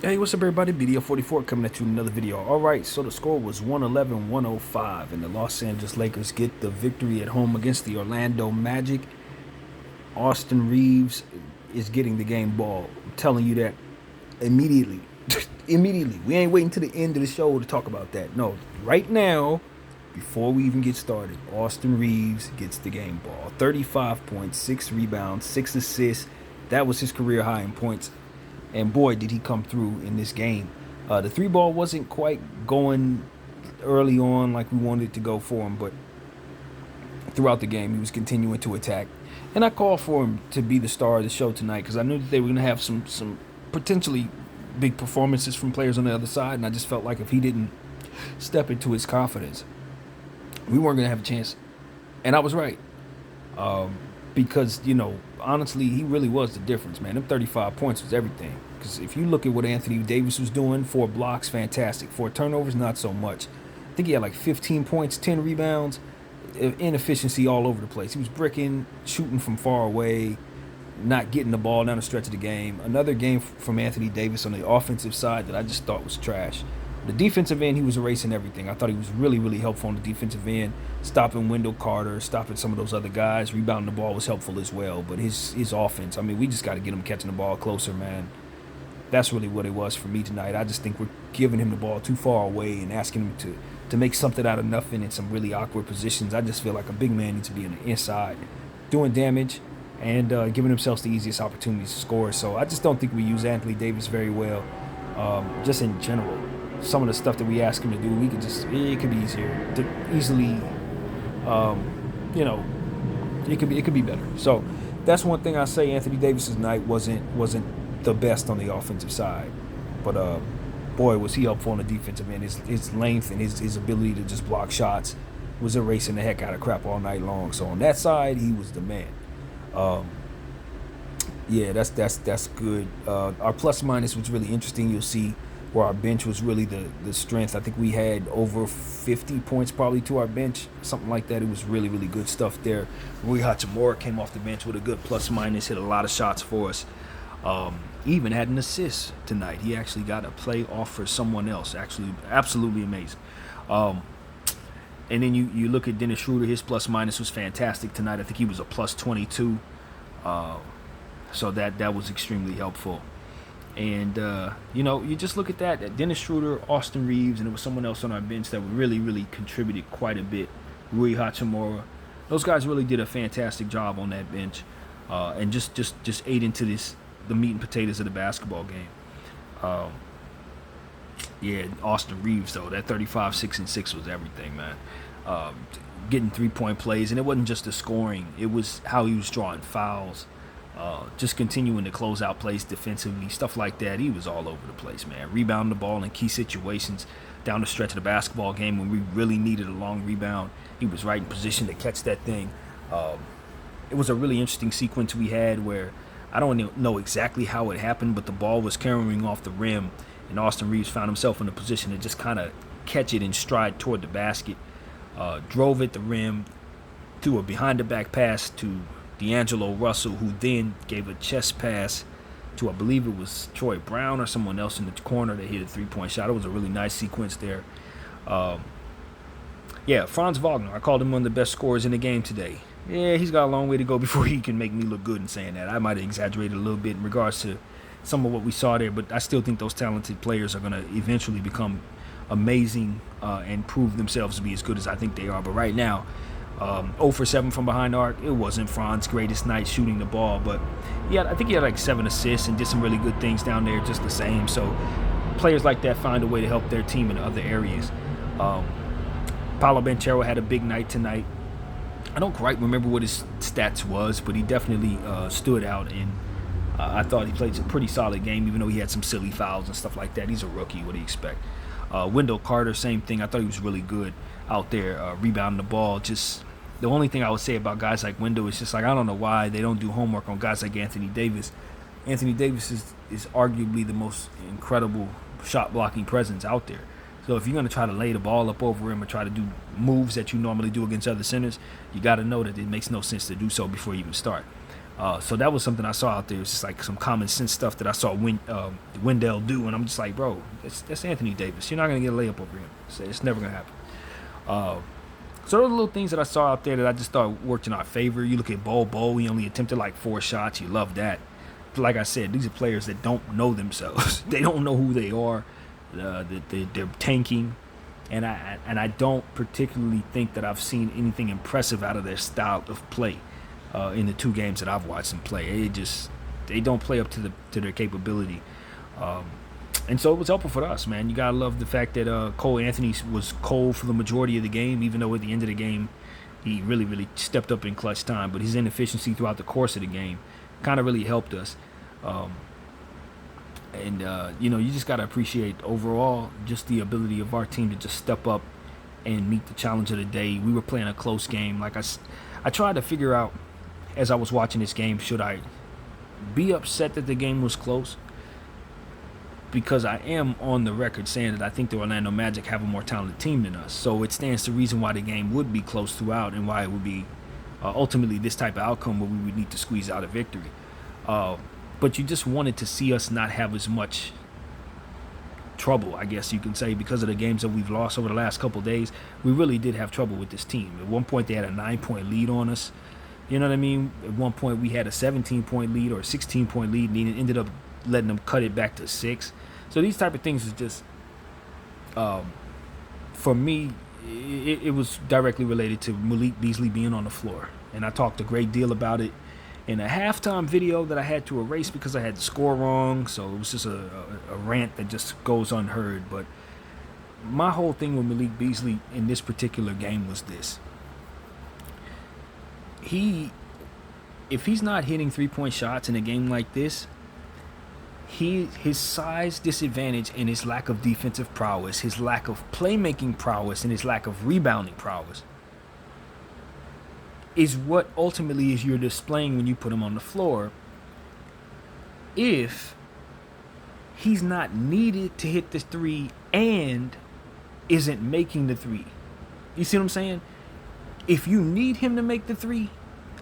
Hey, what's up, everybody? BDO44 coming at you with another video. All right, so the score was 111-105, and the Los Angeles Lakers get the victory at home against the Orlando Magic. Austin Reeves is getting the game ball. I'm telling you that immediately. Immediately. We ain't waiting to the end of the show to talk about that. No, right now, before we even get started, Austin Reeves gets the game ball. 35 points, 6 rebounds, 6 assists. That was his career high in points. And boy, did he come through in this game. The three ball wasn't quite going early on like we wanted it to go for him, but throughout the game, he was continuing to attack. And I called for him to be the star of the show tonight because I knew that they were going to have some potentially big performances from players on the other side. And I just felt like if he didn't step into his confidence, we weren't going to have a chance. And I was right. Because, honestly, he really was the difference, man. Them 35 points was everything. Because if you look at what Anthony Davis was doing, 4 blocks, fantastic. 4 turnovers, not so much. I think he had like 15 points, 10 rebounds, inefficiency all over the place. He was bricking, shooting from far away, not getting the ball down the stretch of the game. Another game from Anthony Davis on the offensive side that I just thought was trash. The defensive end, he was erasing everything. I thought he was really, really helpful on the defensive end, stopping Wendell Carter, stopping some of those other guys. Rebounding the ball was helpful as well. But his offense, I mean, we just got to get him catching the ball closer, man. That's really what it was for me tonight. I just think we're giving him the ball too far away and asking him to make something out of nothing in some really awkward positions. I just feel like a big man needs to be on the inside, doing damage and giving himself the easiest opportunities to score. So I just don't think we use Anthony Davis very well, just in general. Some of the stuff that we ask him to do, it could be easier to easily, you know, it could be better. So that's one thing I say. Anthony Davis's night wasn't the best on the offensive side, but boy, was he helpful on the defensive end. His length and his ability to just block shots was erasing the heck out of crap all night long. So on that side, he was the man. Yeah, that's good. Our plus minus was really interesting. You'll see where our bench was really the strength. I think we had over 50 points probably to our bench, something like that. It was really, really good stuff there. Rui Hachimura came off the bench with a good plus minus, hit a lot of shots for us. He even had an assist tonight. He actually got a play off for someone else. Actually, absolutely amazing. And then you look at Dennis Schroeder. His plus minus was fantastic tonight. I think he was a plus 22. So that was extremely helpful. And, you just look at that Dennis Schroeder, Austin Reeves, and there was someone else on our bench that really, really contributed quite a bit. Rui Hachimura. Those guys really did a fantastic job on that bench, and just ate into the meat and potatoes of the basketball game. Yeah, Austin Reeves, though, that 35, 6, and 6 was everything, man. Getting 3-point plays, and it wasn't just the scoring. It was how he was drawing fouls. Just continuing to close out plays defensively, stuff like that. He was all over the place, man. Rebounding the ball in key situations down the stretch of the basketball game when we really needed a long rebound. He was right in position to catch that thing. It was a really interesting sequence we had where I don't know exactly how it happened, but the ball was carrying off the rim, and Austin Reeves found himself in a position to just kind of catch it in stride toward the basket. Drove at the rim, threw a behind-the-back pass to D'Angelo Russell, who then gave a chest pass to, I believe it was Troy Brown or someone else in the corner that hit a 3-point shot. It was a really nice sequence there. Yeah, Franz Wagner, I called him one of the best scorers in the game today. Yeah, he's got a long way to go before he can make me look good in saying that. I might have exaggerated a little bit in regards to some of what we saw there, but I still think those talented players are going to eventually become amazing and prove themselves to be as good as I think they are. But right now, 0 for 7 from behind the arc. It wasn't Franz's greatest night shooting the ball, but I think he had like 7 assists and did some really good things down there just the same. So players like that find a way to help their team in other areas. Paolo Banchero had a big night tonight. I don't quite remember what his stats was, but he definitely stood out, and I thought he played a pretty solid game, even though he had some silly fouls and stuff like that. He's a rookie. What do you expect? Wendell Carter, same thing. I thought he was really good out there rebounding the ball. Just the only thing I would say about guys like Wendell is just like, I don't know why they don't do homework on guys like Anthony Davis. Anthony Davis is arguably the most incredible shot blocking presence out there. So if you're going to try to lay the ball up over him or try to do moves that you normally do against other centers, you got to know that it makes no sense to do so before you even start. So that was something I saw out there. It's just like some common sense stuff that I saw Wendell do, and I'm just like, bro, that's Anthony Davis. You're not gonna get a layup over him. It's never gonna happen. So those are little things that I saw out there that I just thought worked in our favor. You look at Bo. He only attempted like 4 shots. You love that. But like I said, these are players that don't know themselves. They don't know who they are. They're tanking. And I don't particularly think that I've seen anything impressive out of their style of play in the 2 games that I've watched them play. They don't play up to their capability. And so it was helpful for us, man. You gotta love the fact that Cole Anthony was cold for the majority of the game, even though at the end of the game he really, really stepped up in clutch time. But his inefficiency throughout the course of the game kind of really helped us. You just gotta appreciate overall just the ability of our team to just step up and meet the challenge of the day. We were playing a close game. Like I tried to figure out as I was watching this game, should I be upset that the game was close? Because I am on the record saying that I think the Orlando Magic have a more talented team than us. So it stands to reason why the game would be close throughout and why it would be ultimately this type of outcome where we would need to squeeze out a victory. But you just wanted to see us not have as much trouble, I guess you can say, because of the games that we've lost over the last couple of days. We really did have trouble with this team. At one point, they had a 9-point lead on us. You know what I mean? At one point, we had a 17-point lead or a 16-point lead, and it ended up letting them cut it back to 6. So these type of things is just, for me, it was directly related to Malik Beasley being on the floor. And I talked a great deal about it in a halftime video that I had to erase because I had the score wrong. So it was just a rant that just goes unheard. But my whole thing with Malik Beasley in this particular game was this. If he's not hitting 3-point shots in a game like this, his size disadvantage and his lack of defensive prowess, his lack of playmaking prowess, and his lack of rebounding prowess is what ultimately is you're displaying when you put him on the floor. If he's not needed to hit the 3 and isn't making the 3. You see what I'm saying? If you need him to make the 3,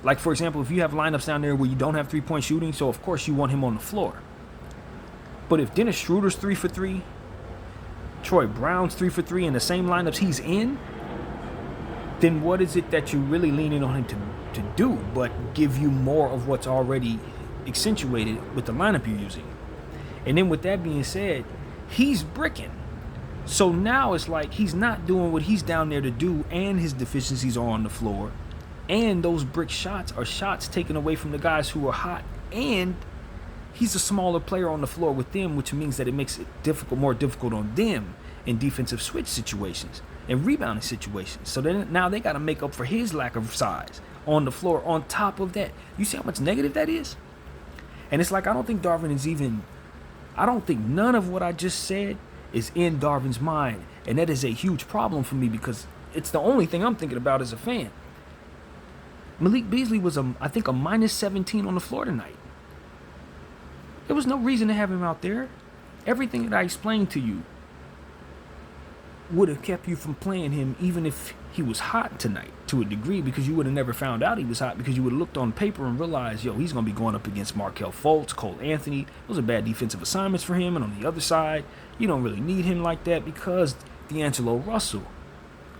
like for example, if you have lineups down there where you don't have 3-point shooting, so of course you want him on the floor. But if Dennis Schroeder's 3 for 3, Troy Brown's 3 for 3 in the same lineups he's in, then what is it that you're really leaning on him to do but give you more of what's already accentuated with the lineup you're using? And then with that being said, he's bricking. So now it's like he's not doing what he's down there to do, and his deficiencies are on the floor. And those brick shots are shots taken away from the guys who are hot, and he's a smaller player on the floor with them, which means that it makes it more difficult on them in defensive switch situations and rebounding situations. So then now they got to make up for his lack of size on the floor. On top of that, you see how much negative that is? And it's like, I don't think none of what I just said is in Darvin's mind. And that is a huge problem for me because it's the only thing I'm thinking about as a fan. Malik Beasley was, I think, a minus 17 on the floor tonight. There was no reason to have him out there. Everything that I explained to you would have kept you from playing him even if he was hot tonight to a degree, because you would have never found out he was hot, because you would have looked on paper and realized, he's going to be going up against Markelle Fultz, Cole Anthony. Those are bad defensive assignments for him. And on the other side, you don't really need him like that because D'Angelo Russell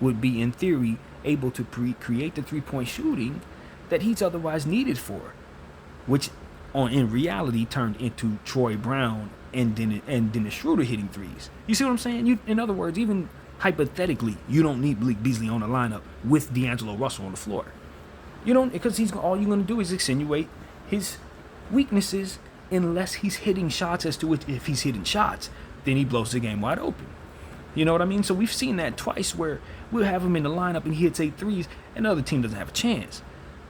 would be, in theory, able to create the 3-point shooting that he's otherwise needed for, which in reality turned into Troy Brown and Dennis Schroeder hitting threes. You see what I'm saying? In other words, even hypothetically, you don't need Malik Beasley on the lineup with D'Angelo Russell on the floor. You don't, because all you're going to do is insinuate his weaknesses unless he's hitting shots. As to if he's hitting shots, then he blows the game wide open. You know what I mean? So we've seen that twice where we'll have him in the lineup and he hits 8 threes and the other team doesn't have a chance.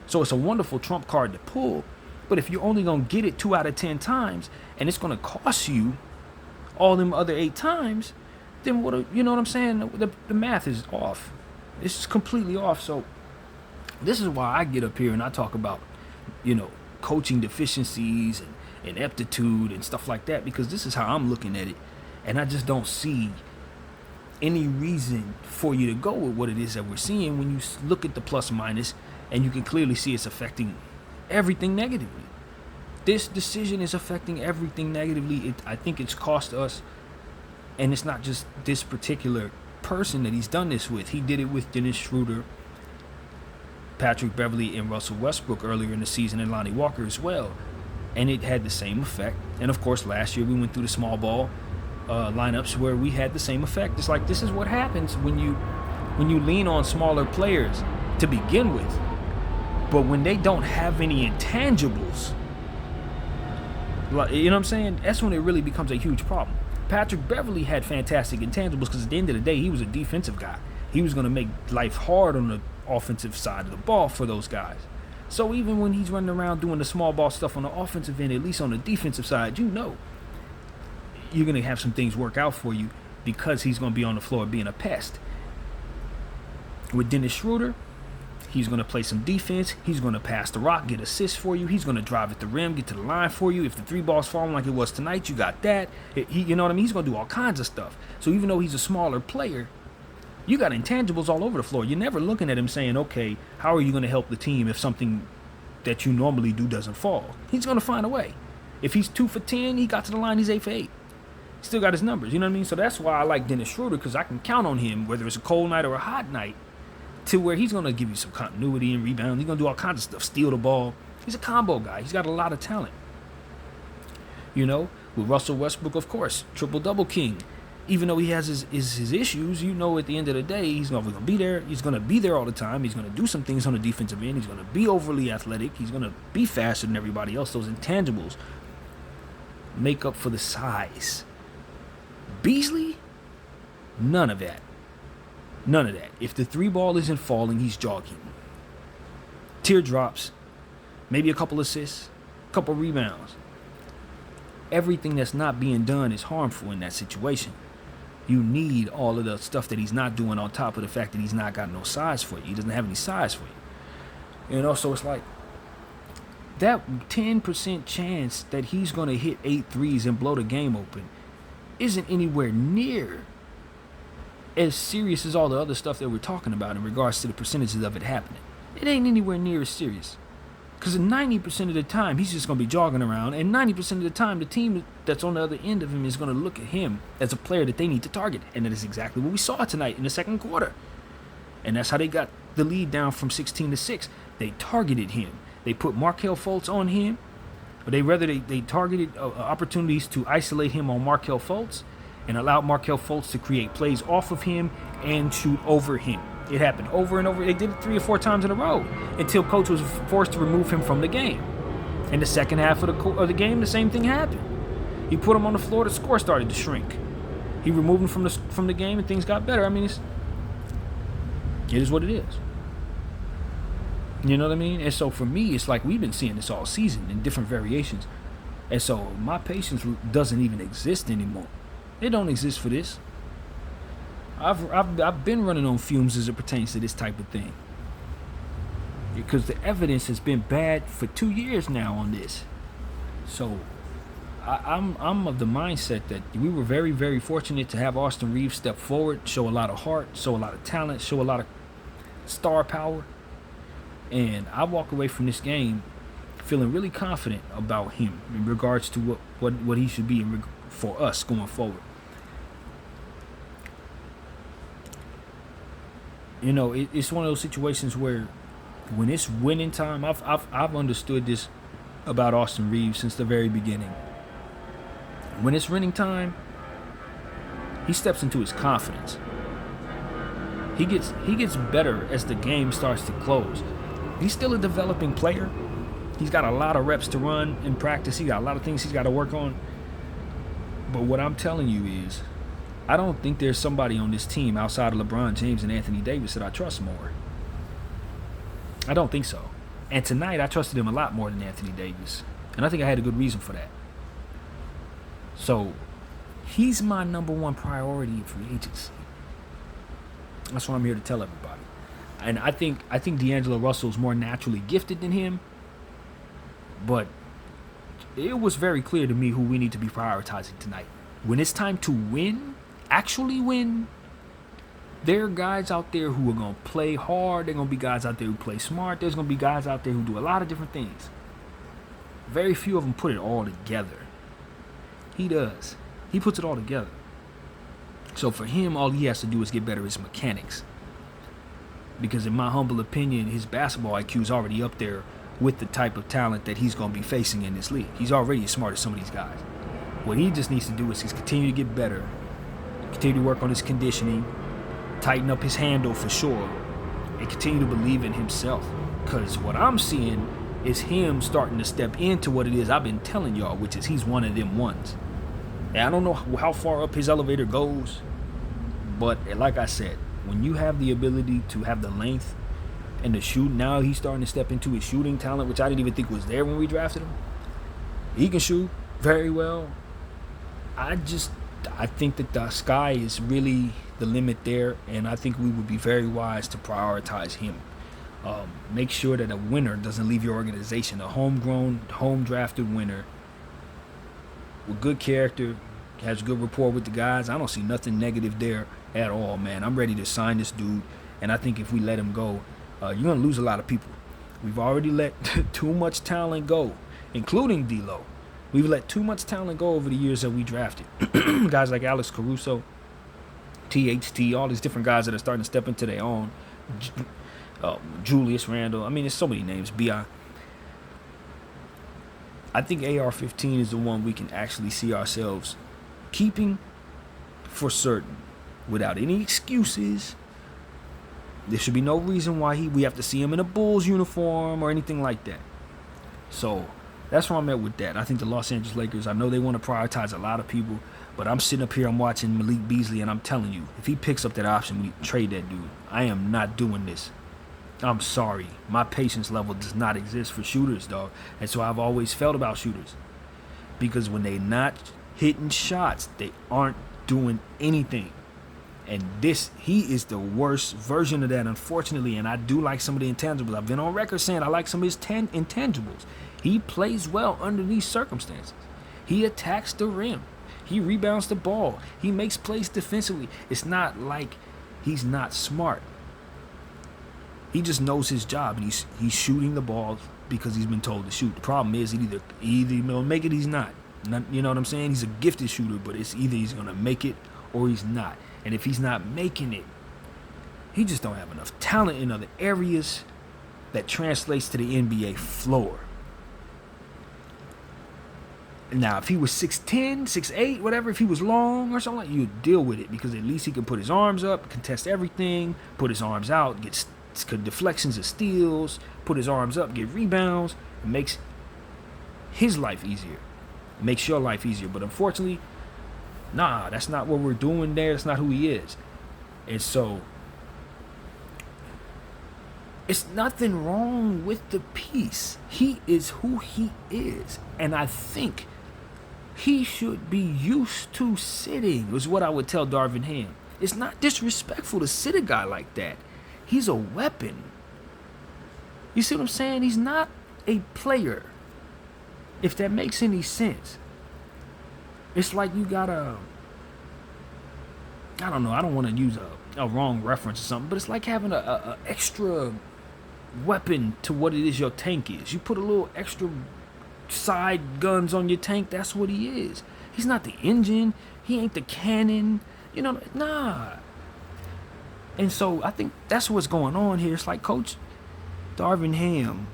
So it's a wonderful trump card to pull. But if you're only going to get it 2 out of 10 times and it's going to cost you all them other 8 times, then you know what I'm saying? The math is off. It's completely off. So this is why I get up here and I talk about, coaching deficiencies and ineptitude and stuff like that, because this is how I'm looking at it. And I just don't see any reason for you to go with what it is that we're seeing when you look at the plus minus and you can clearly see it's affecting everything negatively. This decision is affecting everything negatively. I think it's cost us, and it's not just this particular person that he's done this with. He did it with Dennis Schroeder, Patrick Beverley, and Russell Westbrook earlier in the season, and Lonnie Walker as well. And it had the same effect. And of course, last year we went through the small ball lineups where we had the same effect. It's like, this is what happens when you lean on smaller players to begin with. But when they don't have any intangibles, like, you know what I'm saying? That's when it really becomes a huge problem. Patrick Beverley had fantastic intangibles because at the end of the day, he was a defensive guy. He was going to make life hard on the offensive side of the ball for those guys. So even when he's running around doing the small ball stuff on the offensive end, at least on the defensive side, you know you're going to have some things work out for you because he's going to be on the floor being a pest. With Dennis Schroeder, he's going to play some defense. He's going to pass the rock, get assists for you. He's going to drive at the rim, get to the line for you. If the three ball's falling like it was tonight, you got that. You know what I mean? He's going to do all kinds of stuff. So even though he's a smaller player, you got intangibles all over the floor. You're never looking at him saying, okay, how are you going to help the team if something that you normally do doesn't fall? He's going to find a way. If he's 2 for 10, he got to the line, he's 8 for 8. Still got his numbers, you know what I mean? So that's why I like Dennis Schroeder, because I can count on him, whether it's a cold night or a hot night, to where he's going to give you some continuity and rebound. He's going to do all kinds of stuff, steal the ball. He's a combo guy. He's got a lot of talent. You know, with Russell Westbrook, of course, triple-double king. Even though he has his issues, you know, at the end of the day, he's going to be there. He's going to be there all the time. He's going to do some things on the defensive end. He's going to be overly athletic. He's going to be faster than everybody else. Those intangibles make up for the size. Beasley, none of that. None of that. If the three ball isn't falling, he's jogging. Teardrops, maybe a couple assists, a couple rebounds. Everything that's not being done is harmful in that situation. You need all of the stuff that he's not doing on top of the fact that he's not got no size for you. He doesn't have any size for you. You know, so it's like that 10% chance that he's going to hit 8 threes and blow the game open isn't anywhere near as serious as all the other stuff that we're talking about in regards to the percentages of it happening. It ain't anywhere near as serious. Because 90% of the time, he's just going to be jogging around. And 90% of the time, the team that's on the other end of him is going to look at him as a player that they need to target. And that is exactly what we saw tonight in the second quarter. And that's how they got the lead down from 16 to 6. They targeted him. They put Markelle Fultz on him. Or they targeted opportunities to isolate him on Markelle Fultz and allowed Markelle Fultz to create plays off of him and shoot over him. It happened over and over. They did it 3 or 4 times in a row until coach was forced to remove him from the game. In the second half of the game, the same thing happened. He put him on the floor. The score started to shrink. He removed him from the game, and things got better. I mean, it is what it is. You know what I mean? And so for me, it's like we've been seeing this all season in different variations. And so my patience doesn't even exist anymore. It don't exist for this. I've been running on fumes as it pertains to this type of thing. Because the evidence has been bad for 2 years now on this. So I'm of the mindset that we were very, very fortunate to have Austin Reaves step forward, show a lot of heart, show a lot of talent, show a lot of star power. And I walk away from this game feeling really confident about him in regards to what he should be for us going forward. You know, it's one of those situations where when it's winning time, I've understood this about Austin Reaves since the very beginning. When it's winning time, he steps into his confidence. He gets better as the game starts to close. He's still a developing player. He's got a lot of reps to run in practice. He got a lot of things he's got to work on. But what I'm telling you is, I don't think there's somebody on this team outside of LeBron James and Anthony Davis that I trust more. I don't think so. And tonight, I trusted him a lot more than Anthony Davis. And I think I had a good reason for that. So, he's my number one priority in free agency. That's what I'm here to tell everybody. And I think D'Angelo Russell's more naturally gifted than him. But it was very clear to me who we need to be prioritizing tonight. When it's time to win, actually win, there are guys out there who are going to play hard. There are going to be guys out there who play smart. There's going to be guys out there who do a lot of different things. Very few of them put it all together. He does. He puts it all together. So for him, all he has to do is get better at his mechanics. Because in my humble opinion, his basketball IQ is already up there with the type of talent that he's going to be facing in this league. He's already as smart as some of these guys. What he just needs to do is continue to get better, continue to work on his conditioning, tighten up his handle for sure, and continue to believe in himself. Because what I'm seeing is him starting to step into what it is I've been telling y'all, which is he's one of them ones. And I don't know how far up his elevator goes, but like I said, when you have the ability to have the length and the shoot, now he's starting to step into his shooting talent, which I didn't even think was there when we drafted him. He can shoot very well. I think that the sky is really the limit there, and I think we would be very wise to prioritize him. Make sure that a winner doesn't leave your organization. A homegrown, home-drafted winner with good character, has good rapport with the guys. I don't see nothing negative there at all, man. I'm ready to sign this dude, and I think if we let him go, you're going to lose a lot of people. We've already let too much talent go, including D'Lo. We've let too much talent go over the years that we drafted. Guys like Alex Caruso, THT, all these different guys that are starting to step into their own. Julius Randle. I mean, there's so many names. B.I. I think AR-15 is the one we can actually see ourselves keeping for certain without any excuses. There should be no reason why we have to see him in a Bulls uniform or anything like that. So that's where I'm at with that. I think the Los Angeles Lakers, I know they want to prioritize a lot of people, but I'm sitting up here, I'm watching Malik Beasley, and I'm telling you, if he picks up that option, we need to trade that dude. I am not doing this. I'm sorry. My patience level does not exist for shooters, dog. And so I've always felt about shooters. Because when they're not hitting shots, they aren't doing anything. And he is the worst version of that, unfortunately. And I do like some of the intangibles. I've been on record saying I like some of his intangibles. He plays well under these circumstances. He attacks the rim. He rebounds the ball. He makes plays defensively. It's not like he's not smart. He just knows his job, and he's shooting the ball because he's been told to shoot. The problem is either he'll make it, he's not. You know what I'm saying? He's a gifted shooter, but it's either he's gonna make it or he's not. And if he's not making it, he just don't have enough talent in other areas that translates to the NBA floor. Now, if he was 6'10", 6'8", whatever, if he was long or something, you'd deal with it because at least he could put his arms up, contest everything, put his arms out, get deflections of steals, put his arms up, get rebounds. It makes his life easier. It makes your life easier. But unfortunately, nah, that's not what we're doing there. That's not who he is. And so, it's nothing wrong with the piece. He is who he is. And I think he should be used to sitting, is what I would tell Darvin Ham. It's not disrespectful to sit a guy like that. He's a weapon. You see what I'm saying? He's not a player. If that makes any sense. It's like you got I don't know, I don't want to use a wrong reference or something, but it's like having a extra weapon to what it is your tank is. You put a little extra side guns on your tank, that's what he is. He's not the engine. He ain't the cannon. You know, nah. And so I think that's what's going on here. It's like Coach Darvin Ham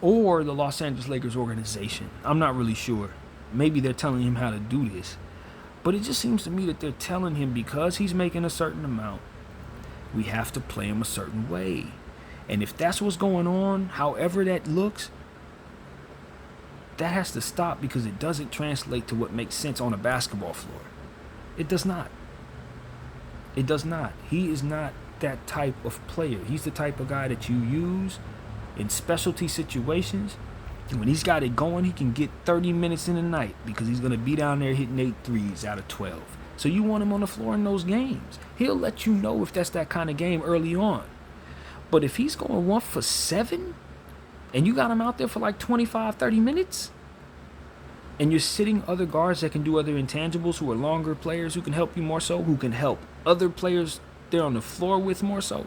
or the Los Angeles Lakers organization. I'm not really sure. Maybe they're telling him how to do this. But it just seems to me that they're telling him because he's making a certain amount, we have to play him a certain way. And if that's what's going on, however that looks, that has to stop because it doesn't translate to what makes sense on a basketball floor. It does not. It does not. He is not that type of player. He's the type of guy that you use in specialty situations. And when he's got it going, he can get 30 minutes in a night because he's going to be down there hitting 8 threes out of 12. So you want him on the floor in those games. He'll let you know if that's that kind of game early on. But if he's going 1 for 7 and you got him out there for like 25, 30 minutes and you're sitting other guards that can do other intangibles who are longer players who can help you more so, who can help other players they're on the floor with more so.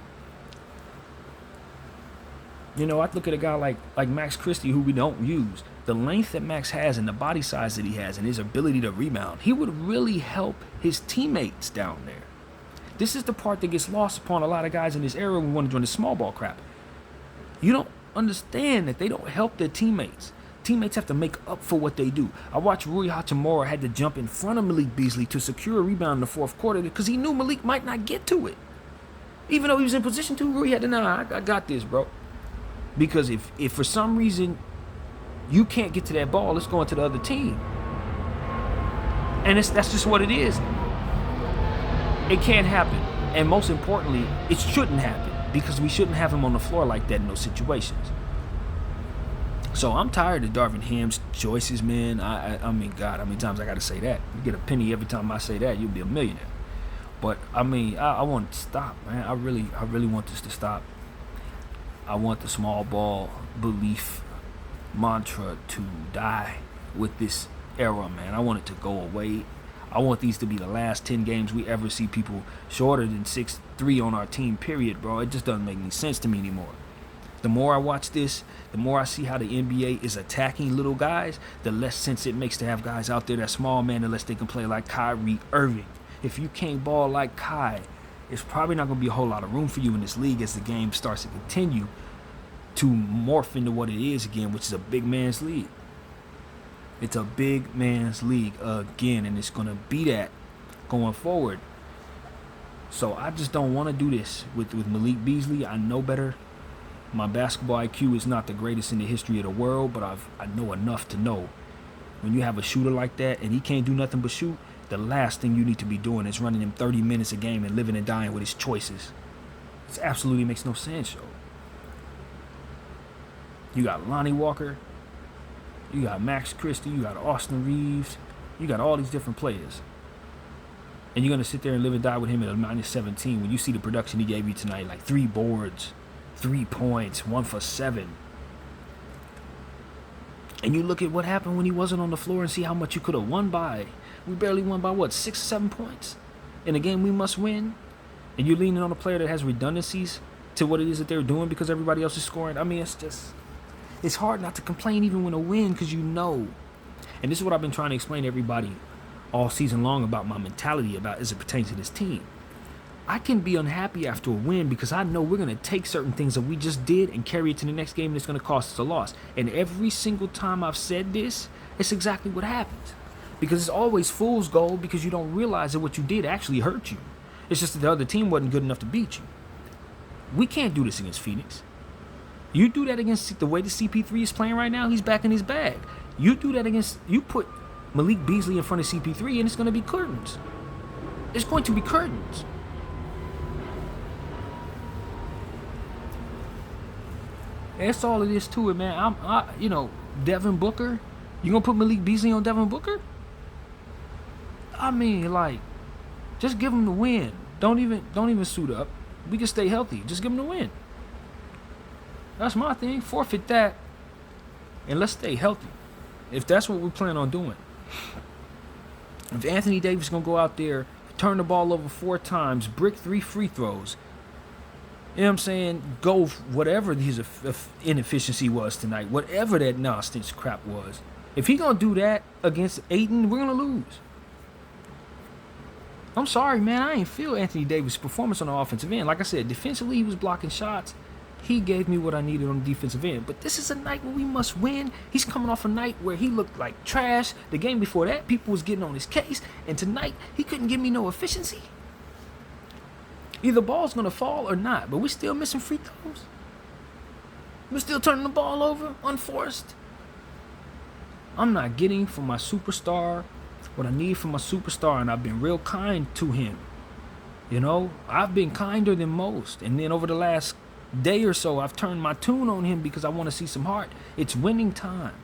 You know, I look at a guy like Max Christie, who we don't use, the length that Max has and the body size that he has and his ability to rebound, he would really help his teammates down there. This is the part that gets lost upon a lot of guys in this era who want to join the small ball crap. You don't understand that they don't help their teammates. Teammates have to make up for what they do. I watched Rui Hachimura had to jump in front of Malik Beasley to secure a rebound in the fourth quarter because he knew Malik might not get to it. Even though he was in position to, Rui had to, I got this, bro. Because if for some reason you can't get to that ball, it's going to the other team. And that's just what it is. It can't happen. And most importantly, it shouldn't happen because we shouldn't have him on the floor like that in those situations. So I'm tired of Darvin Ham's choices, man. I mean, God, how many times I got to say that? You get a penny every time I say that, you'll be a millionaire. But, I mean, I want it to stop, man. I really want this to stop. I want the small ball belief mantra to die with this era, man. I want it to go away. I want these to be the last 10 games we ever see people shorter than 6'3" on our team, period, bro. It just doesn't make any sense to me anymore. The more I watch this, the more I see how the NBA is attacking little guys, the less sense it makes to have guys out there that small, man, unless they can play like Kyrie Irving. If you can't ball like Kai, it's probably not going to be a whole lot of room for you in this league as the game starts to continue to morph into what it is again, which is a big man's league. It's a big man's league again, and it's going to be that going forward. So I just don't want to do this with Malik Beasley. I know better. My basketball IQ is not the greatest in the history of the world, but I know enough to know when you have a shooter like that and he can't do nothing but shoot, the last thing you need to be doing is running him 30 minutes a game and living and dying with his choices. It absolutely makes no sense, yo. You got Lonnie Walker, you got Max Christie, you got Austin Reeves, you got all these different players. And you're going to sit there and live and die with him at a -17 when you see the production he gave you tonight, like 3 boards, 3 points, 1 for 7. And you look at what happened when he wasn't on the floor and see how much you could have won by. We barely won by, 6 or 7 points in a game we must win? And you're leaning on a player that has redundancies to what it is that they're doing because everybody else is scoring. I mean, it's hard not to complain even when a win because you know. And this is what I've been trying to explain to everybody all season long about my mentality about as it pertains to this team. I can be unhappy after a win because I know we're going to take certain things that we just did and carry it to the next game and it's going to cost us a loss. And every single time I've said this, it's exactly what happens. Because it's always fool's gold because you don't realize that what you did actually hurt you. It's just that the other team wasn't good enough to beat you. We can't do this against Phoenix. You do that against the way the CP3 is playing right now, he's back in his bag. You do that against, you put Malik Beasley in front of CP3 and it's going to be curtains. It's going to be curtains. That's all it is to it, man. Devin Booker. You gonna put Malik Beasley on Devin Booker? I mean, like, just give him the win. Don't even suit up. We can stay healthy. Just give him the win. That's my thing. Forfeit that, and let's stay healthy. If that's what we plan on doing. If Anthony Davis gonna go out there, turn the ball over 4 times, brick 3 free throws. You know what I'm saying? Go whatever his inefficiency was tonight, whatever that nonsense crap was. If he gonna do that against Ayton, we're gonna lose. I'm sorry, man. I ain't feel Anthony Davis' performance on the offensive end. Like I said, defensively he was blocking shots. He gave me what I needed on the defensive end. But this is a night where we must win. He's coming off a night where he looked like trash. The game before that, people was getting on his case. And tonight, he couldn't give me no efficiency. Either ball's going to fall or not, but we're still missing free throws. We're still turning the ball over, unforced. I'm not getting from my superstar what I need from my superstar, and I've been real kind to him. You know, I've been kinder than most. And then over the last day or so, I've turned my tune on him because I want to see some heart. It's winning time.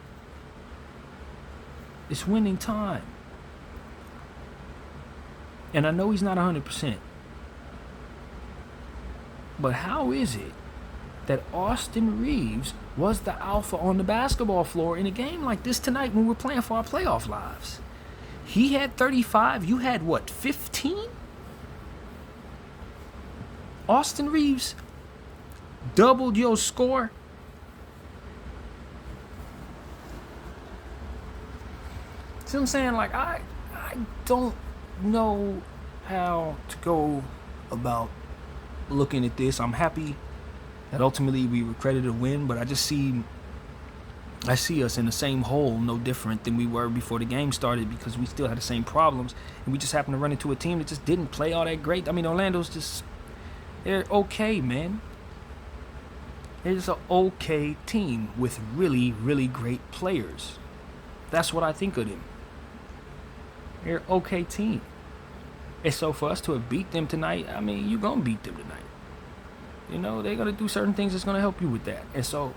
It's winning time. And I know he's not 100%. But how is it that Austin Reeves was the alpha on the basketball floor in a game like this tonight when we're playing for our playoff lives? He had 35. You had what, 15? Austin Reeves doubled your score. See what I'm saying? Like, I don't know how to go about looking at this. I'm happy that ultimately we were credited a win, but I see us in the same hole, no different than we were before the game started, because we still had the same problems, and we just happened to run into a team that just didn't play all that great. I mean, Orlando's just, they're okay, man. They're just an okay team with really, really great players. That's what I think of them. They're an okay team. And so for us to have beat them tonight, I mean, you're going to beat them tonight. You know, they're going to do certain things that's going to help you with that. And so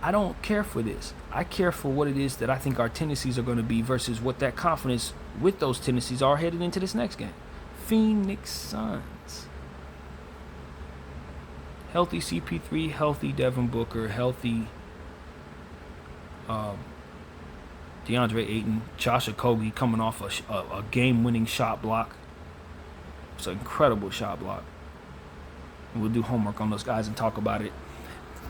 I don't care for this. I care for what it is that I think our tendencies are going to be versus what that confidence with those tendencies are headed into this next game. Phoenix Suns. Healthy CP3, healthy Devin Booker, healthy DeAndre Ayton, Josh Okogie coming off a game-winning shot block. It's an incredible shot block. We'll do homework on those guys and talk about it.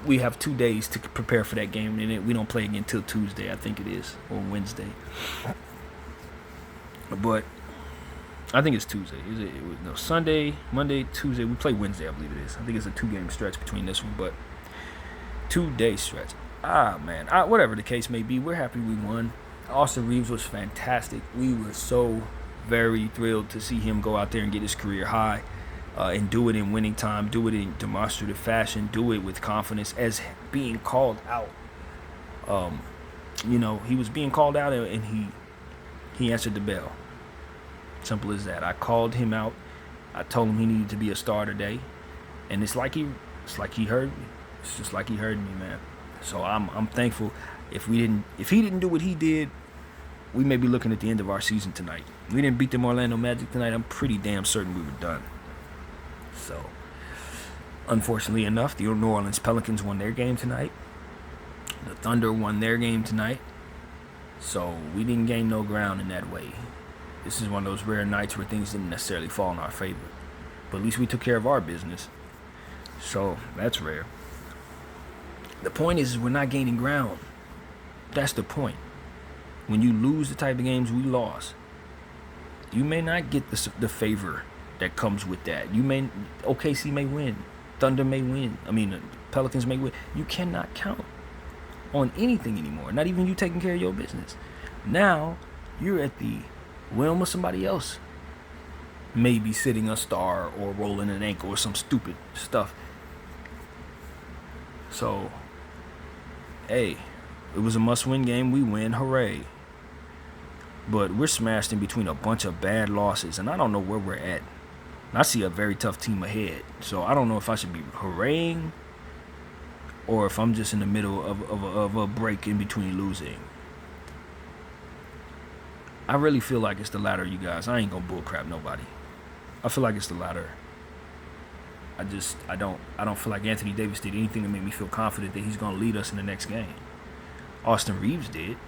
We have 2 days to prepare for that game, and we don't play again until Tuesday, I think it is, or Wednesday. But I think it's Tuesday. Sunday, Monday, Tuesday. We play Wednesday, I believe it is. I think it's a 2-game stretch between this one, but 2-day stretch. Man. Whatever the case may be, we're happy we won. Austin Reeves was fantastic. We were so very thrilled to see him go out there and get his career high. And do it in winning time, do it in demonstrative fashion, do it with confidence as being called out. He was being called out, and he answered the bell. Simple as that. I called him out. I told him he needed to be a star today, and it's like he heard me. It's just like he heard me, man. So I'm thankful. If he didn't do what he did, we may be looking at the end of our season tonight. We didn't beat them Orlando Magic tonight. I'm pretty damn certain we were done. So, unfortunately enough, the New Orleans Pelicans won their game tonight. The Thunder won their game tonight. So, we didn't gain no ground in that way. This is one of those rare nights where things didn't necessarily fall in our favor. But at least we took care of our business. So, that's rare. The point is we're not gaining ground. That's the point. When you lose the type of games we lost, you may not get the favor that comes with that. OKC may win. Thunder may win. Pelicans may win. You cannot count on anything anymore. Not even you taking care of your business. Now, you're at the whim of somebody else. Maybe sitting a star or rolling an ankle or some stupid stuff. So, hey, it was a must-win game. We win. Hooray. But we're smashed in between a bunch of bad losses, and I don't know where we're at. I see a very tough team ahead, so I don't know if I should be hooraying or if I'm just in the middle of a break in between losing. I really feel like it's the latter, you guys. I ain't gonna bullcrap nobody. I feel like it's the latter. I don't feel like Anthony Davis did anything to make me feel confident that he's gonna lead us in the next game. Austin Reeves did,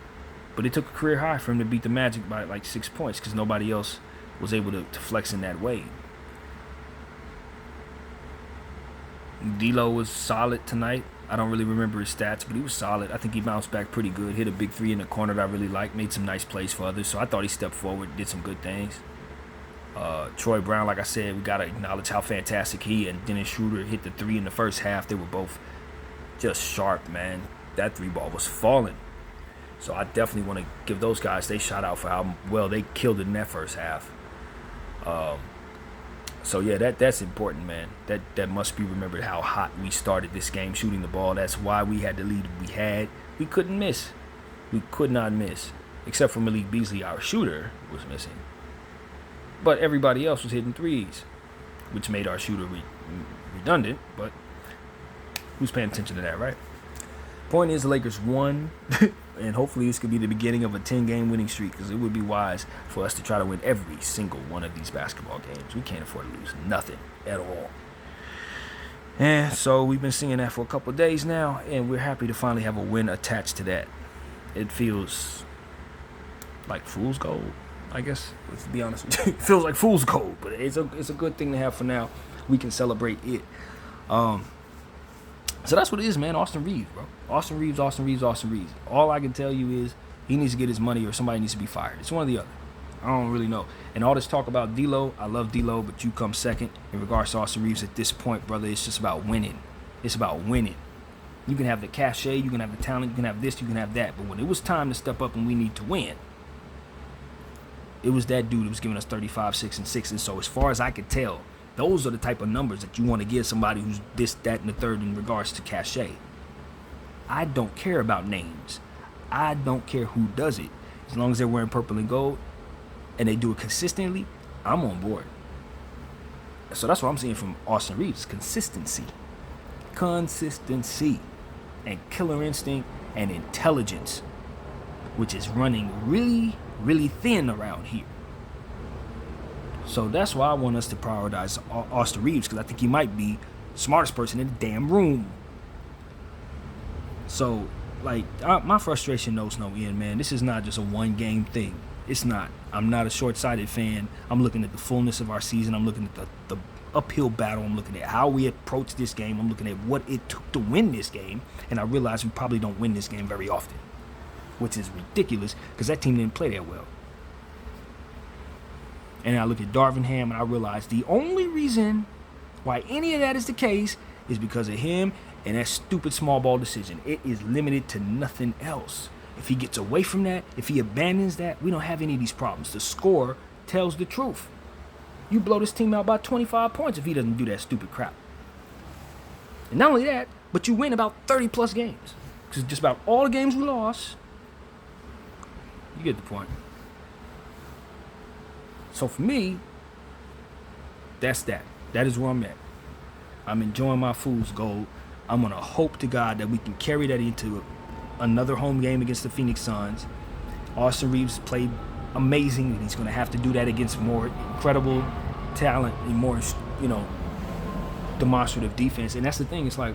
but it took a career high for him to beat the Magic by like 6 points because nobody else was able to flex in that way. D'Lo was solid tonight. I don't really remember his stats, but he was solid. I think he bounced back pretty good. Hit a big 3 in the corner that I really liked. Made some nice plays for others. So I thought he stepped forward, did some good things. Troy Brown, like I said, we got to acknowledge how fantastic he and Dennis Schroeder hit the 3 in the first half. They were both just sharp, man. That 3 ball was falling. So I definitely want to give those guys, they shout out for how well they killed it in that first half. So yeah, that's important, man. That must be remembered, how hot we started this game shooting the ball. That's why we had the lead we had. We couldn't miss. We could not miss. Except for Malik Beasley, our shooter, was missing. But everybody else was hitting threes, which made our shooter redundant, but who's paying attention to that, right? Point is, the Lakers won, and hopefully this could be the beginning of a 10-game winning streak, because it would be wise for us to try to win every single one of these basketball games. We can't afford to lose nothing at all. And so we've been seeing that for a couple of days now, and we're happy to finally have a win attached to that. It feels like fool's gold, I guess. Let's be honest with you. It feels like fool's gold, but it's a good thing to have for now. We can celebrate it. So that's what it is, man. Austin Reeves, bro. Austin Reeves. All I can tell you is He needs to get his money or somebody needs to be fired. It's one or the other. I don't really know. And all this talk about D'Lo, I love D'Lo, but you come second in regards to Austin Reeves at this point, brother. It's just about winning. It's about winning. You can have the cachet, you can have the talent, you can have this, you can have that. But when it was time to step up and we need to win, it was that dude who was giving us 35, 6, and 6. And so as far as I could tell, those are the type of numbers that you want to give somebody who's this, that, and the third in regards to cachet. I don't care about names. I don't care who does it. As long as they're wearing purple and gold and they do it consistently, I'm on board. So that's what I'm seeing from Austin Reeves. Consistency. And killer instinct and intelligence, which is running really, really thin around here. So that's why I want us to prioritize Austin Reeves, because I think he might be the smartest person in the damn room. So, like, my frustration knows no end, man. This is not just a one-game thing. It's not. I'm not a short-sighted fan. I'm looking at the fullness of our season. I'm looking at the uphill battle. I'm looking at how we approach this game. I'm looking at what it took to win this game. And I realize we probably don't win this game very often, which is ridiculous because that team didn't play that well. And I look at Darvin Ham and I realize the only reason why any of that is the case is because of him and that stupid small ball decision. It is limited to nothing else. If he gets away from that, if he abandons that, we don't have any of these problems. The score tells the truth. You blow this team out by 25 points if he doesn't do that stupid crap. And not only that, but you win about 30 plus games. Because just about all the games we lost, you get the point. So for me, that's that. That is where I'm at. I'm enjoying my fool's gold. I'm going to hope to God that we can carry that into another home game against the Phoenix Suns. Austin Reeves played amazing, and he's going to have to do that against more incredible talent and more, demonstrative defense. And that's the thing. It's like,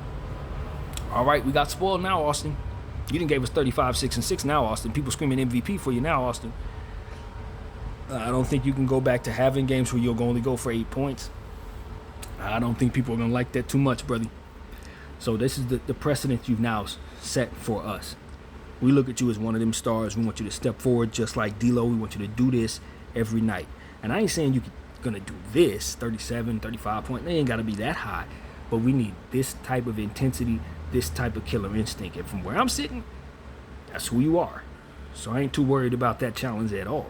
all right, we got spoiled now, Austin. You didn't give us 35, 6, and 6 now, Austin. People screaming MVP for you now, Austin. I don't think you can go back to having games where you'll only go for 8 points. I don't think people are going to like that too much, brother. So this is the precedent you've now set for us. We look at you as one of them stars. We want you to step forward just like D'Lo. We want you to do this every night. And I ain't saying you're going to do this, 37, 35 points. They ain't got to be that high. But we need this type of intensity, this type of killer instinct. And from where I'm sitting, that's who you are. So I ain't too worried about that challenge at all.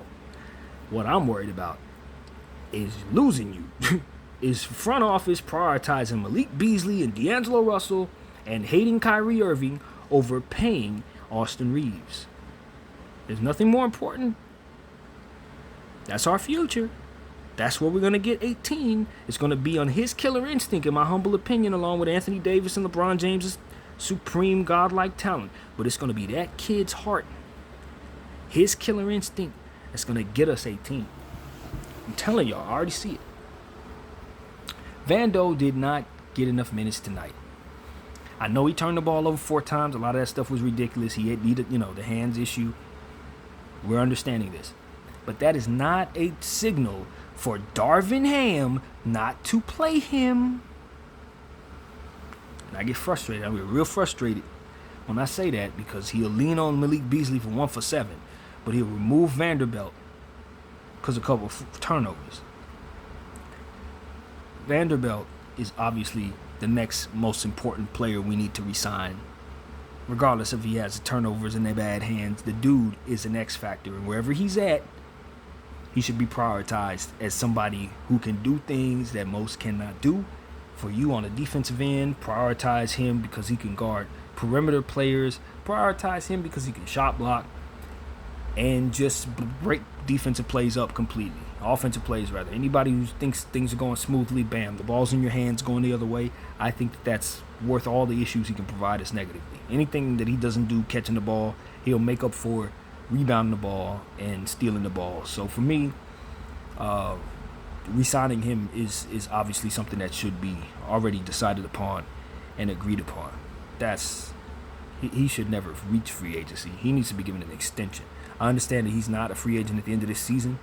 What I'm worried about is losing you. Is front office prioritizing Malik Beasley and D'Angelo Russell and hating Kyrie Irving over paying Austin Reeves. There's nothing more important. That's our future. That's where we're going to get 18. It's going to be on his killer instinct, in my humble opinion, along with Anthony Davis and LeBron James' supreme godlike talent. But it's going to be that kid's heart, his killer instinct, that's going to get us 18. I'm telling y'all, I already see it. Vando did not get enough minutes tonight. I know he turned the ball over 4 times. A lot of that stuff was ridiculous. He had needed, the hands issue. We're understanding this. But that is not a signal for Darvin Ham not to play him. And I get frustrated. I get real frustrated when I say that, because he'll lean on Malik Beasley for 1 for 7. But he'll remove Vanderbilt because of a couple of turnovers. Vanderbilt is obviously the next most important player we need to re-sign. Regardless if he has the turnovers and their bad hands, the dude is an X factor. And wherever he's at, he should be prioritized as somebody who can do things that most cannot do. For you on the defensive end, prioritize him because he can guard perimeter players. Prioritize him because he can shot block and just break defensive plays up completely. Offensive plays, rather. Anybody who thinks things are going smoothly, bam, the ball's in your hands going the other way. I think that's worth all the issues he can provide us negatively. Anything that he doesn't do catching the ball, he'll make up for rebounding the ball and stealing the ball. So for me, re-signing him is obviously something that should be already decided upon and agreed upon. He should never reach free agency. He needs to be given an extension. I understand that he's not a free agent at the end of this season,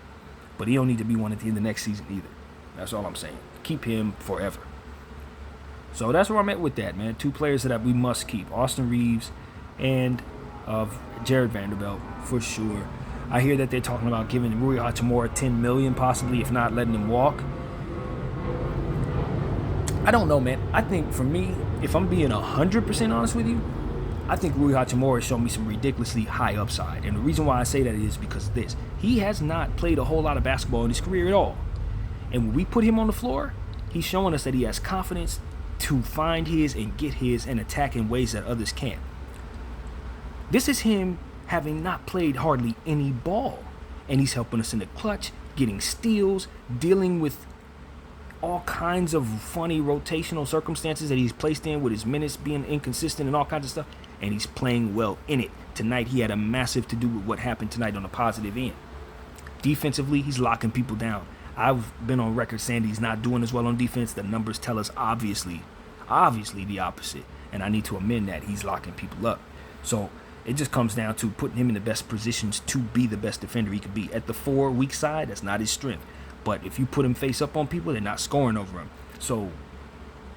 but he don't need to be one at the end of next season either. That's all I'm saying. Keep him forever. So that's where I'm at with that, man. 2 players that we must keep. Austin Reeves and of Jared Vanderbilt for sure. I hear that they're talking about giving Rui Hachimura $10 million, possibly, if not letting him walk. I don't know, man. I think for me, if I'm being 100% honest with you, I think Rui Hachimura has shown me some ridiculously high upside. And the reason why I say that is because of this. He has not played a whole lot of basketball in his career at all. And when we put him on the floor, he's showing us that he has confidence to find his and get his and attack in ways that others can't. This is him having not played hardly any ball. And he's helping us in the clutch, getting steals, dealing with all kinds of funny rotational circumstances that he's placed in with his minutes being inconsistent and all kinds of stuff. And he's playing well in it. Tonight, he had a massive to do with what happened tonight on the positive end. Defensively, he's locking people down. I've been on record saying he's not doing as well on defense. The numbers tell us obviously the opposite. And I need to amend that. He's locking people up. So it just comes down to putting him in the best positions to be the best defender he could be. At the 4 weak side, that's not his strength. But if you put him face up on people, they're not scoring over him. So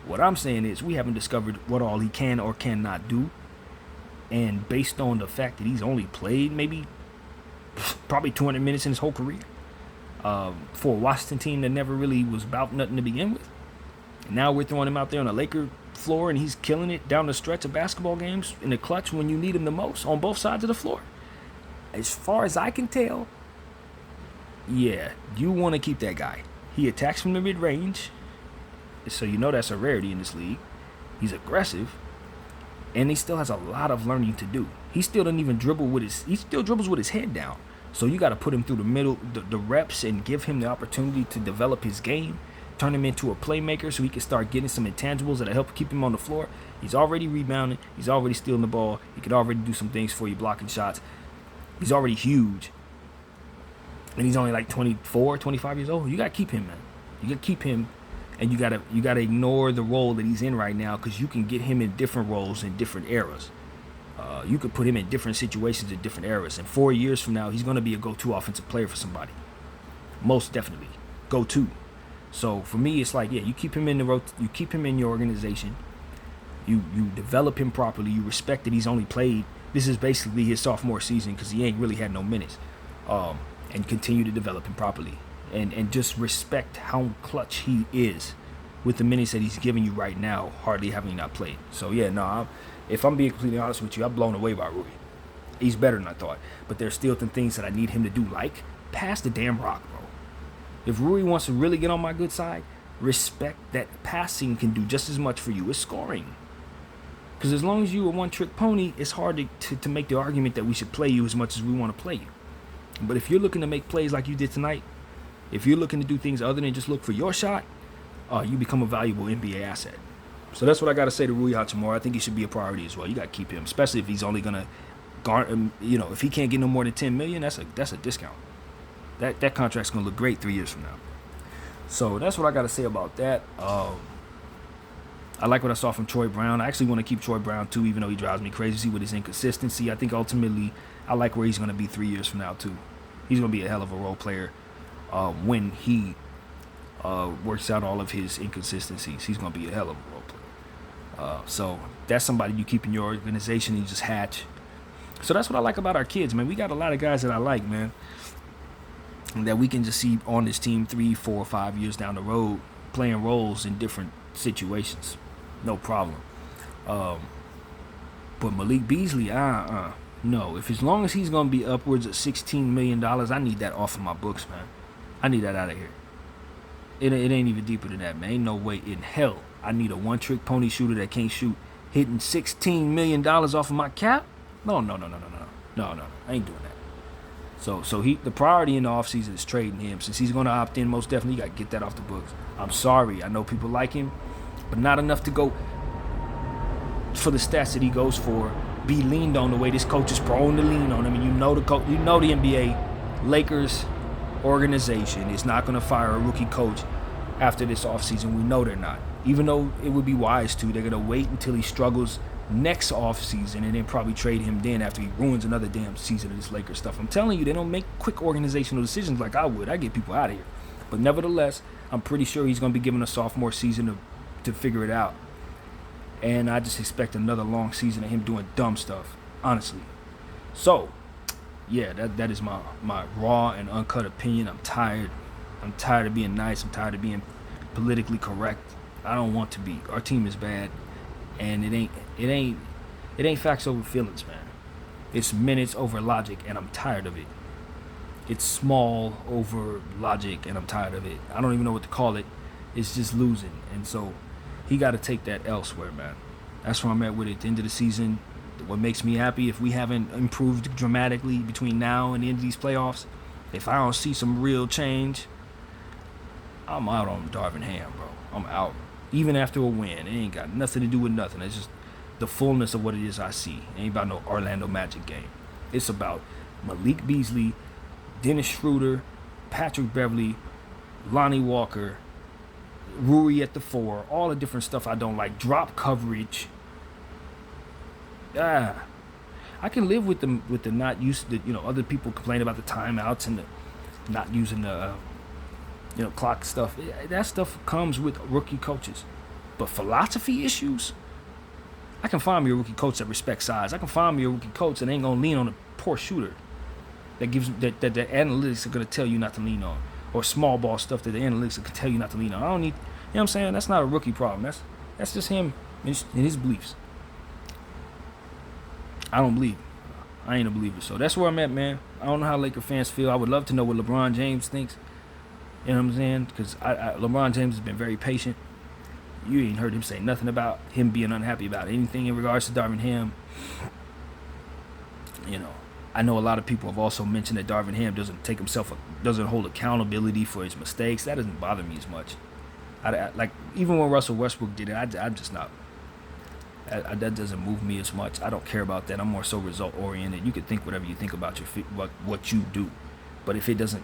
what I'm saying is we haven't discovered what all he can or cannot do. And based on the fact that he's only played maybe probably 200 minutes in his whole career for a Washington team that never really was about nothing to begin with. And now we're throwing him out there on a Laker floor and he's killing it down the stretch of basketball games in the clutch when you need him the most on both sides of the floor. As far as I can tell, yeah, you want to keep that guy. He attacks from the mid-range, so you know that's a rarity in this league. He's aggressive, and he still has a lot of learning to do. He still doesn't even dribble with he still dribbles with his head down. So you got to put him through the middle, the reps, and give him the opportunity to develop his game, turn him into a playmaker so he can start getting some intangibles that'll help keep him on the floor. He's already rebounding. He's already stealing the ball. He can already do some things for you, blocking shots. He's already huge. And he's only like 24, 25 years old. You got to keep him, man. You got to keep him, and you got to ignore the role that he's in right now because you can get him in different roles in different eras. You could put him in different situations in different eras. And 4 years from now, he's going to be a go-to offensive player for somebody. Most definitely. Go-to. So for me, it's like, yeah, you keep him in you keep him in your organization. You develop him properly. You respect that he's only played. This is basically his sophomore season because he ain't really had no minutes. And continue to develop him properly. And just respect how clutch he is with the minutes that he's giving you right now, hardly having not played. So, yeah, no, if I'm being completely honest with you, I'm blown away by Rui. He's better than I thought. But there's still some things that I need him to do, like pass the damn rock, bro. If Rui wants to really get on my good side, respect that passing can do just as much for you as scoring. Because as long as you're a one-trick pony, it's hard to make the argument that we should play you as much as we want to play you. But if you're looking to make plays like you did tonight, if you're looking to do things other than just look for your shot, you become a valuable NBA asset. So that's what I got to say to Rui Hachimura. I think he should be a priority as well. You got to keep him, especially if he's only going to garner, if he can't get no more than $10 million, that's a discount. That contract's going to look great 3 years from now. So that's what I got to say about that. I like what I saw from Troy Brown. I actually want to keep Troy Brown too, even though he drives me crazy with his inconsistency. I think ultimately I like where he's going to be 3 years from now too. He's going to be a hell of a role player when he works out all of his inconsistencies. He's going to be a hell of a role player. So that's somebody you keep in your organization and you just hatch. So that's what I like about our kids, man. We got a lot of guys that I like, man, that we can just see on this team 3, 4, 5 years down the road playing roles in different situations. No problem. But Malik Beasley, no. If as long as he's going to be upwards of $16 million, I need that off of my books, man. I need that out of here. It ain't even deeper than that, man. Ain't no way in hell I need a one-trick pony shooter that can't shoot hitting $16 million off of my cap. No. I ain't doing that. So the priority in the offseason is trading him. Since he's going to opt in, most definitely, you got to get that off the books. I'm sorry. I know people like him, but not enough to go for the stats that he goes for. Be leaned on the way this coach is prone to lean on him. And you know the NBA, Lakers organization is not going to fire a rookie coach after this offseason. We know they're not. Even though it would be wise to, they're going to wait until he struggles next offseason and then probably trade him then after he ruins another damn season of this Lakers stuff. I'm telling you, they don't make quick organizational decisions like I would. I get people out of here. But nevertheless, I'm pretty sure he's going to be given a sophomore season to figure it out. And I just expect another long season of him doing dumb stuff, honestly. So, yeah, that is my raw and uncut opinion. I'm tired. I'm tired of being nice. I'm tired of being politically correct. I don't want to be. Our team is bad, and it ain't facts over feelings, man. It's minutes over logic, and I'm tired of it. It's small over logic, and I'm tired of it. I don't even know what to call it. It's just losing, and so he got to take that elsewhere, man. That's where I'm at with it. At the end of the season, what makes me happy, if we haven't improved dramatically between now and the end of these playoffs, if I don't see some real change, I'm out on Darvin Ham, bro. I'm out. Even after a win, it ain't got nothing to do with nothing. It's just the fullness of what it is I see. It ain't about no Orlando Magic game. It's about Malik Beasley, Dennis Schroeder, Patrick Beverly, Lonnie Walker, Rui at the 4, all the different stuff I don't like. Drop coverage. I can live with the not use the other people complain about the timeouts and the not using the clock stuff. That stuff comes with rookie coaches. But philosophy issues, I can find me a rookie coach that respects size. I can find me a rookie coach that ain't gonna lean on a poor shooter. That gives that the analytics are gonna tell you not to lean on, or small ball stuff that the analytics are gonna tell you not to lean on. I don't need, what I'm saying? That's not a rookie problem. That's just him and his beliefs. I don't believe. I ain't a believer. So that's where I'm at, man. I don't know how Laker fans feel. I would love to know what LeBron James thinks. You know what I'm saying? Because LeBron James has been very patient. You ain't heard him say nothing about him being unhappy about anything in regards to Darvin Ham. I know a lot of people have also mentioned that Darvin Ham doesn't hold accountability for his mistakes. That doesn't bother me as much. Like even when Russell Westbrook did it, I'm just not. That doesn't move me as much. I don't care about that. I'm more so result oriented. You can think whatever you think about what you do, but if it doesn't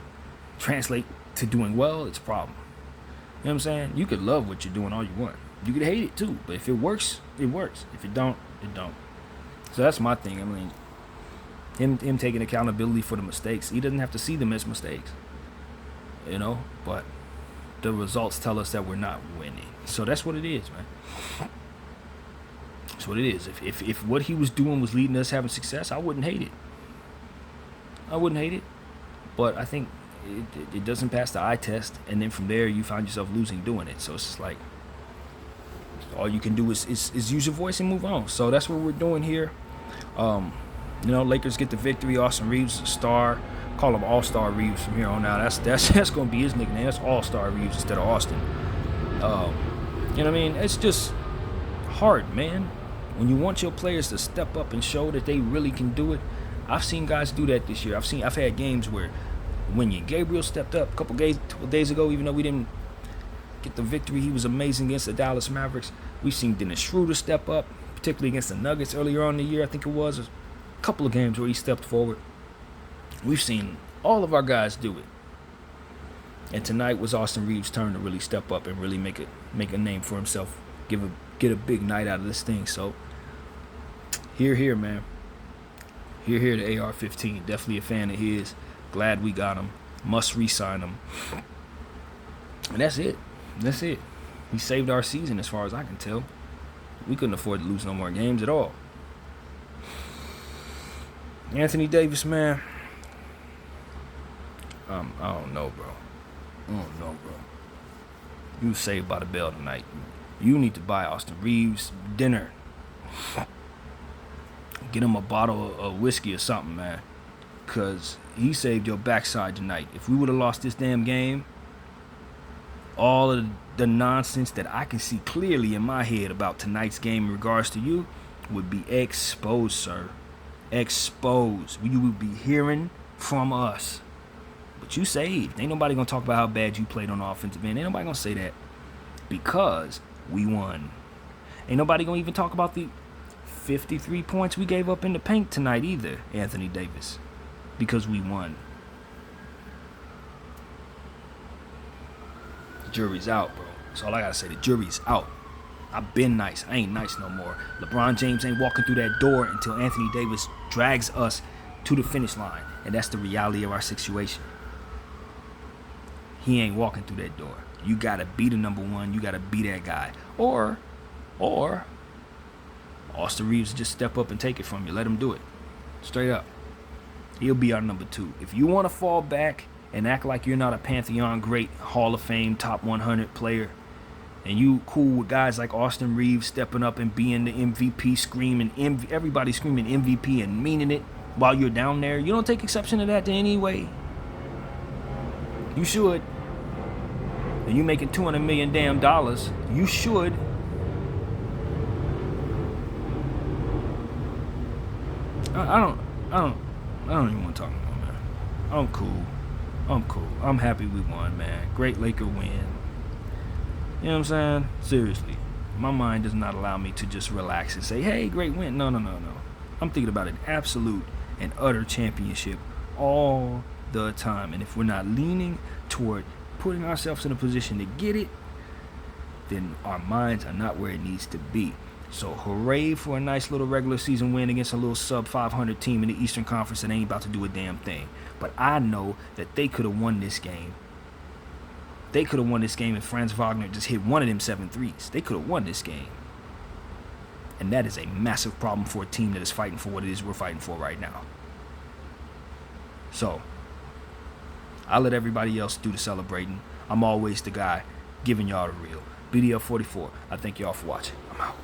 translate to doing well, it's a problem. You know what I'm saying? You could love what you're doing all you want. You could hate it too, but if it works, it works. If it don't, it don't. So that's my thing. I mean, him taking accountability for the mistakes. He doesn't have to see them as mistakes, but the results tell us that we're not winning. So that's what it is, man. That's what it is. If what he was doing was leading us having success, I wouldn't hate it. But I think it doesn't pass the eye test, and then from there you find yourself losing doing it. So it's just like all you can do is use your voice and move on. So that's what we're doing here. Lakers get the victory. Austin Reeves is a star. Call him All-Star Reeves from here on out. That's gonna be his nickname. That's All-Star Reeves instead of Austin. You know what I mean? It's just hard, man. When you want your players to step up and show that they really can do it. I've seen guys do that this year. I've had games where Wenyen Gabriel stepped up a couple days ago, even though we didn't get the victory. He was amazing against the Dallas Mavericks. We've seen Dennis Schroeder step up, particularly against the Nuggets earlier on in the year. I think it was a couple of games where he stepped forward. We've seen all of our guys do it. And tonight was Austin Reeves' turn to really step up and really make a name for himself. Get a big night out of this thing. So here, man. Here to AR-15. Definitely a fan of his. Glad we got him. Must re-sign him. And that's it. He saved our season as far as I can tell. We couldn't afford to lose no more games at all. Anthony Davis, man. I don't know, bro. You saved by the bell tonight. You need to buy Austin Reeves dinner. Get him a bottle of whiskey or something, man. Because he saved your backside tonight. If we would have lost this damn game, all of the nonsense that I can see clearly in my head about tonight's game in regards to you would be exposed, sir. Exposed. You would be hearing from us. But you saved. Ain't nobody going to talk about how bad you played on the offensive end. Ain't nobody going to say that. Because we won. Ain't nobody going to even talk about the 53 points we gave up in the paint tonight either, Anthony Davis. Because we won. The jury's out, bro. That's all I gotta say. The jury's out. I've been nice. I ain't nice no more. LeBron James ain't walking through that door until Anthony Davis drags us to the finish line. And that's the reality of our situation. He ain't walking through that door. You gotta be the number one. You gotta be that guy. Or Austin Reeves just step up and take it from you. Let him do it. Straight up. He'll be our number 2. If you want to fall back and act like you're not a Pantheon great, Hall of Fame, top 100 player, and you cool with guys like Austin Reeves stepping up and being the MVP, screaming, everybody screaming MVP and meaning it while you're down there, you don't take exception to that in any way. You should. And you making $200 million damn dollars, you should. I don't even want to talk anymore, man. I'm cool. I'm happy we won, man. Great Laker win. You know what I'm saying? Seriously. My mind does not allow me to just relax and say, hey, great win. No. I'm thinking about an absolute and utter championship all the time. And if we're not leaning toward putting ourselves in a position to get it, then our minds are not where it needs to be. So hooray for a nice little regular season win against a little sub 500 team in the Eastern Conference that ain't about to do a damn thing. But I know that they could have won this game. They could have won this game if Franz Wagner just hit one of them 7 threes. They could have won this game. And that is a massive problem for a team that is fighting for what it is we're fighting for right now. So, I'll let everybody else do the celebrating. I'm always the guy giving y'all the real. BDL44, I thank y'all for watching. I'm out.